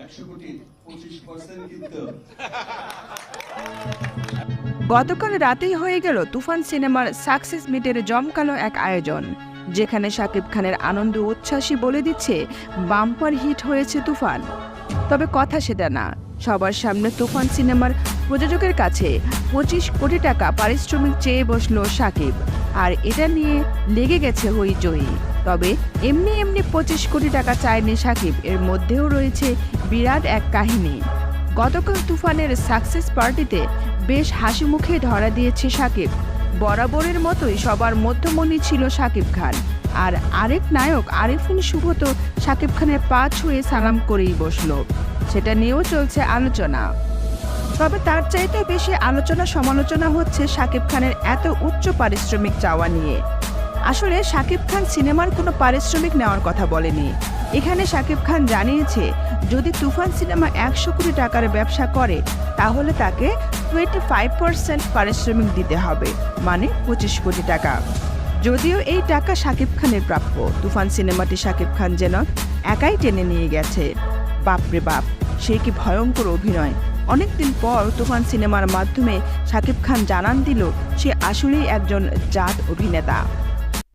100 কোটি 25% কিন্তু। গতকাল রাতেই হয়ে গেল তুফান সিনেমার সাকসেস মিটের জমকালো এক আয়োজন, যেখানে শাকিব খানের আনন্দ উচ্ছ্বাসই বলে দিচ্ছে বাম্পার হিট হয়েছে তুফান। তবে কথা সেটা না, সবার সামনে তুফান সিনেমার প্রযোজকের কাছে 25 কোটি টাকা পারিশ্রমিক চেয়ে বসল শাকিব, আর এটা নিয়ে লেগে গেছে হইচই। তবে এমনি 25 কোটি টাকা চায়নি শাকিব, এর মধ্যেও রয়েছে বিরাট এক কাহিনী। গতকাল তুফানের সাকসেস পার্টিতে বেশ হাসি মুখে ধরা দিয়েছে শাকিব। বরাবরের মতোই সবার মধ্যমণি ছিল শাকিব খান, আর আরেক নায়ক আরিফিন শুভ তো শাকিব খানের পা ছুঁয়ে সালাম করেই বসলো। সেটা নিয়েও চলছে আলোচনা। তবে তার চাইতে বেশি আলোচনা সমালোচনা হচ্ছে শাকিব খানের এত উচ্চ পারিশ্রমিক চাওয়া নিয়ে। আসলে শাকিব খান সিনেমার কোনো পারিশ্রমিক নেওয়ার কথা বলেনি। এখানে শাকিব খান জানিয়েছে, যদি তুফান সিনেমা 100 কোটি টাকার ব্যবসা করে তাহলে তাকে 25% পারিশ্রমিক দিতে হবে, মানে 25 কোটি টাকা। যদিও এই টাকা শাকিব খানের প্রাপ্য, তুফান সিনেমাটি শাকিব খান যেন একাই টেনে নিয়ে গেছে। বাপরে বাপ, সে কি ভয়ঙ্কর অভিনয়! অনেকদিন পর তুফান সিনেমার মাধ্যমে শাকিব খান জানান দিল সে আসলেই একজন জাত অভিনেতা।